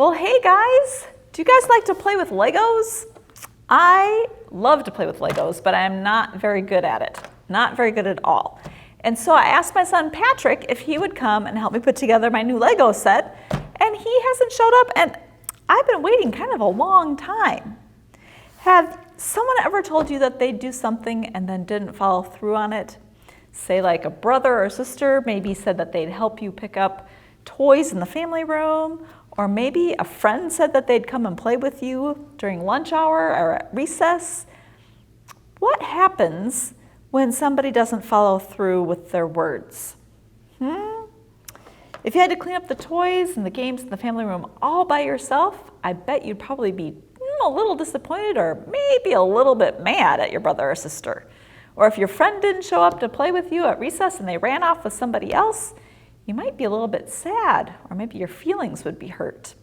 Well, hey guys, do you guys like to play with Legos? I love to play with Legos, but I'm not very good at it. Not very good at all. And so I asked my son Patrick if he would come and help me put together my new Lego set, and he hasn't showed up, and I've been waiting kind of a long time. Have someone ever told you that they'd do something and then didn't follow through on it? Say like a brother or sister maybe said that they'd help you pick up toys in the family room, or maybe a friend said that they'd come and play with you during lunch hour or at recess. What happens when somebody doesn't follow through with their words? If you had to clean up the toys and the games in the family room all by yourself, I bet you'd probably be a little disappointed or maybe a little bit mad at your brother or sister. Or if your friend didn't show up to play with you at recess and they ran off with somebody else, you might be a little bit sad, or maybe your feelings would be hurt.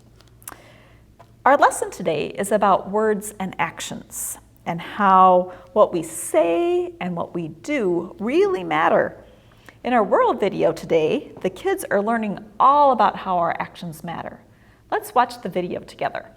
Our lesson today is about words and actions, and how what we say and what we do really matter. In our world video today, the kids are learning all about how our actions matter. Let's watch the video together.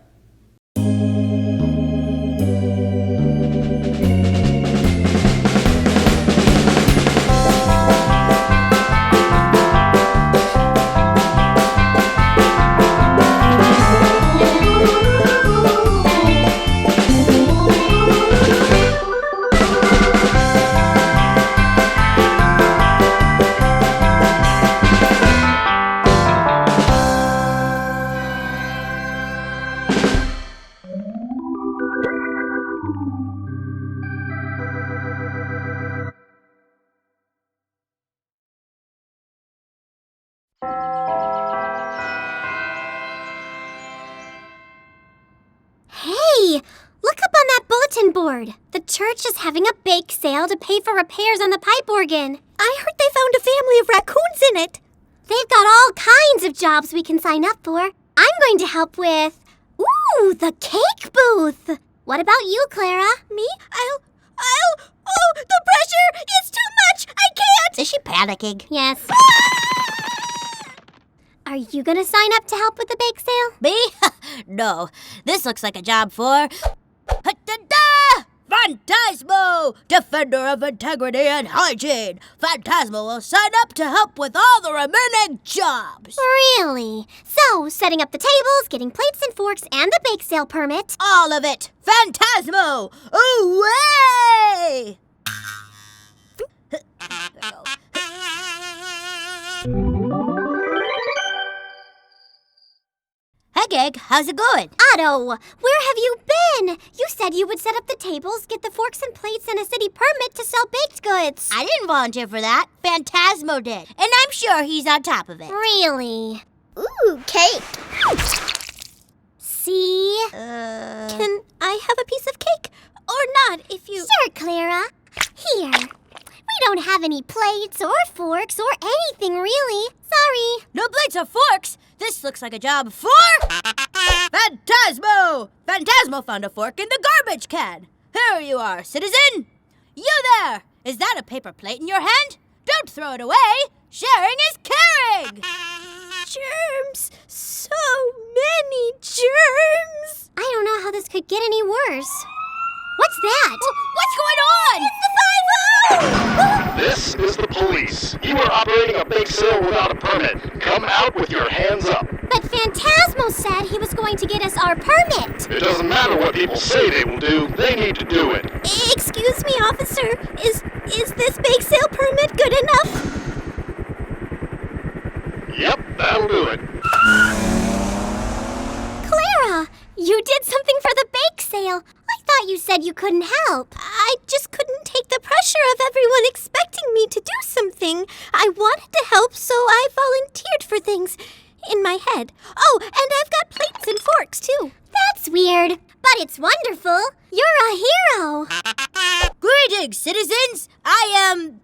Hey, look up on that bulletin board. The church is having a bake sale to pay for repairs on the pipe organ. I heard they found a family of raccoons in it. They've got all kinds of jobs we can sign up for. I'm going to help with, the cake booth. What about you, Clara? Me? The pressure is too much. I can't. Is she panicking? Yes. Are you going to sign up to help with the bake sale? Me? No. This looks like a job for... Phantasmo! Defender of integrity and hygiene! Phantasmo will sign up to help with all the remaining jobs! Really? So, setting up the tables, getting plates and forks, and the bake sale permit? All of it! Phantasmo! Away! Hey, Gig, how's it going? Otto, where have you been? You said you would set up the tables, get the forks and plates, and a city permit to sell baked goods. I didn't volunteer for that. Phantasmo did. And I'm sure he's on top of it. Really? Ooh, cake. See? Can I have a piece of cake? Or not, if you... Sure, Clara. Here. We don't have any plates or forks or anything, really. Sorry. No plates or forks? This looks like a job for... Phantasmo! Phantasmo found a fork in the garbage can. Here you are, citizen. You there! Is that a paper plate in your hand? Don't throw it away. Sharing is caring. Germs. So many germs. I don't know how this could get any worse. What's that? What's going on? It's the 5-0! This is the police. You are operating a bake sale without a permit. Come out with your hands up. But Phantasmo said he was going to get us our permit. It doesn't matter what people say they will do. They need to do it. Excuse me, officer. Is this bake sale permit good enough? Yep, that'll do it. Clara, you did something for the bake sale. I thought you said you couldn't help. I just couldn't take the pressure of everyone expecting me to do something. I wanted to help, so I volunteered for things in my head. Oh, and I've got plates and forks, too. That's weird, but it's wonderful. You're a hero. Greetings, citizens. I am,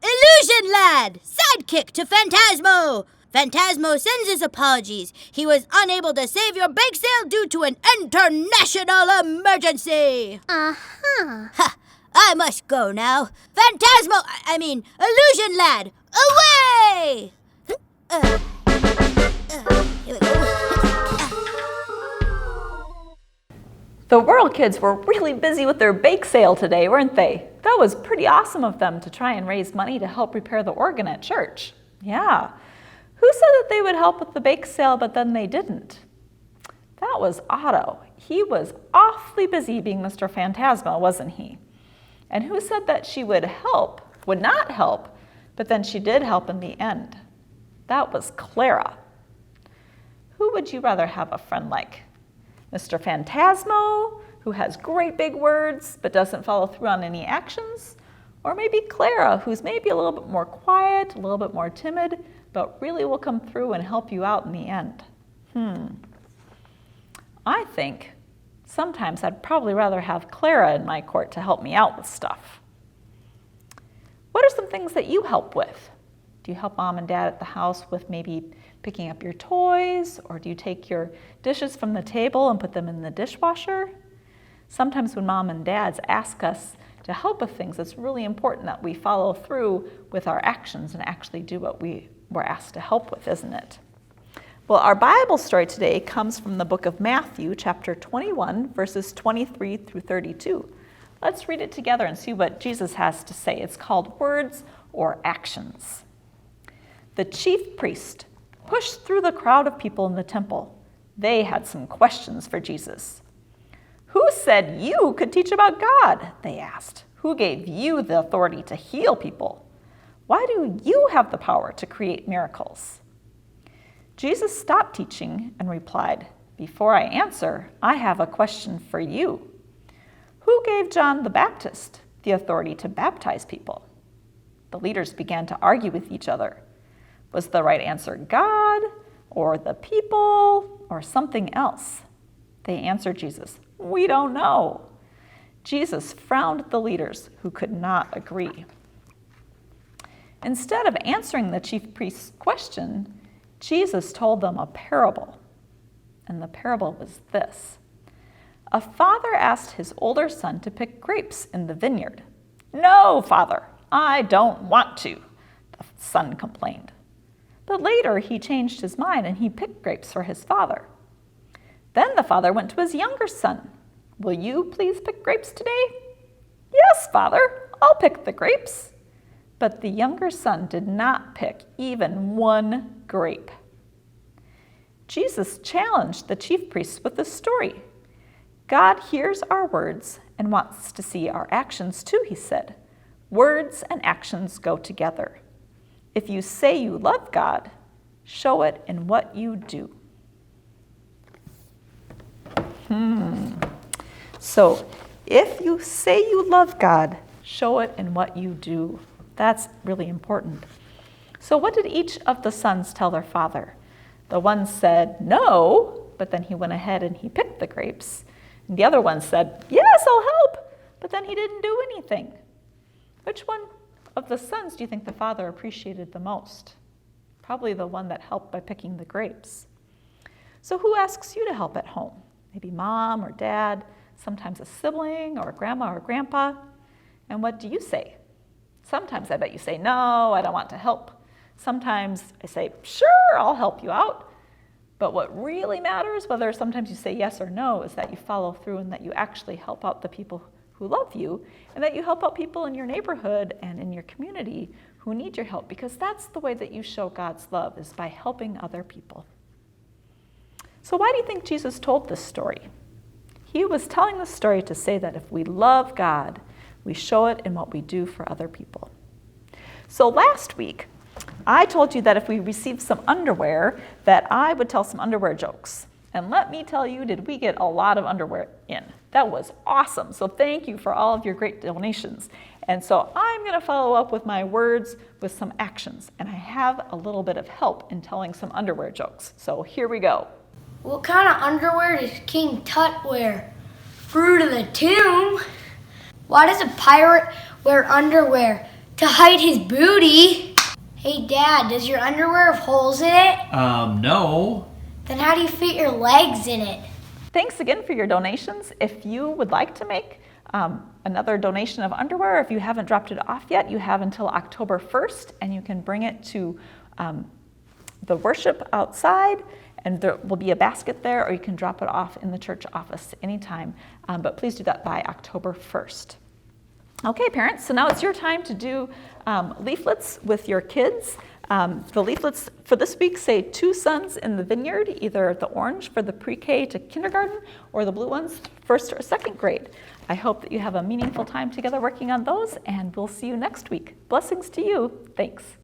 Illusion Lad, sidekick to Phantasmo. Phantasmo sends his apologies. He was unable to save your bake sale due to an international emergency. Uh-huh. Ha! I must go now. Illusion Lad, away! Here we go. The World kids were really busy with their bake sale today, weren't they? That was pretty awesome of them to try and raise money to help repair the organ at church. Yeah. Who said that they would help with the bake sale, but then they didn't? That was Otto. He was awfully busy being Mr. Phantasma, wasn't he? And who said that she would not help, but then she did help in the end? That was Clara. Who would you rather have a friend like? Mr. Phantasmo, who has great big words but doesn't follow through on any actions? Or maybe Clara, who's maybe a little bit more quiet, a little bit more timid, but really will come through and help you out in the end? I think sometimes I'd probably rather have Clara in my court to help me out with stuff. What are some things that you help with? Do you help mom and dad at the house with maybe picking up your toys, or do you take your dishes from the table and put them in the dishwasher? Sometimes when mom and dads ask us to help with things, it's really important that we follow through with our actions and actually do what we were asked to help with, isn't it? Well, our Bible story today comes from the book of Matthew, chapter 21, verses 23 through 32. Let's read it together and see what Jesus has to say. It's called Words or Actions. The chief priest pushed through the crowd of people in the temple. They had some questions for Jesus. Who said you could teach about God? They asked. Who gave you the authority to heal people? Why do you have the power to create miracles? Jesus stopped teaching and replied, Before I answer, I have a question for you. Who gave John the Baptist the authority to baptize people? The leaders began to argue with each other. Was the right answer God, or the people, or something else? They answered Jesus, We don't know. Jesus frowned at the leaders who could not agree. Instead of answering the chief priest's question, Jesus told them a parable. And the parable was this. A father asked his older son to pick grapes in the vineyard. No, father, I don't want to, the son complained. But later he changed his mind and he picked grapes for his father. Then the father went to his younger son. Will you please pick grapes today? Yes, father, I'll pick the grapes. But the younger son did not pick even one grape. Jesus challenged the chief priests with a story. God hears our words and wants to see our actions too, he said. Words and actions go together. If you say you love God, show it in what you do. So, if you say you love God, show it in what you do. That's really important. So what did each of the sons tell their father? The one said no, but then he went ahead and he picked the grapes. And the other one said, yes, I'll help, but then he didn't do anything. Which one of the sons do you think the father appreciated the most? Probably the one that helped by picking the grapes. So who asks you to help at home? Maybe mom or dad, sometimes a sibling or grandma or grandpa. And what do you say? Sometimes I bet you say, no, I don't want to help. Sometimes I say, sure, I'll help you out. But what really matters, whether sometimes you say yes or no, is that you follow through and that you actually help out the people who love you, and that you help out people in your neighborhood and in your community who need your help, because that's the way that you show God's love, is by helping other people. So why do you think Jesus told this story? He was telling this story to say that if we love God, we show it in what we do for other people. So last week, I told you that if we received some underwear, that I would tell some underwear jokes. And let me tell you, did we get a lot of underwear in. That was awesome. So thank you for all of your great donations. And so I'm going to follow up with my words with some actions. And I have a little bit of help in telling some underwear jokes. So here we go. What kind of underwear does King Tut wear? Fruit of the tomb. Why does a pirate wear underwear? To hide his booty. Hey Dad, does your underwear have holes in it? No. Then how do you fit your legs in it? Thanks again for your donations. If you would like to make another donation of underwear, if you haven't dropped it off yet, you have until October 1st, and you can bring it to the worship outside, And there will be a basket there, or you can drop it off in the church office anytime. But please do that by October 1st. Okay, parents, so now it's your time to do leaflets with your kids. The leaflets for this week say 2 sons in the vineyard, either the orange for the pre-K to kindergarten or the blue ones, 1st or 2nd grade. I hope that you have a meaningful time together working on those, and we'll see you next week. Blessings to you. Thanks.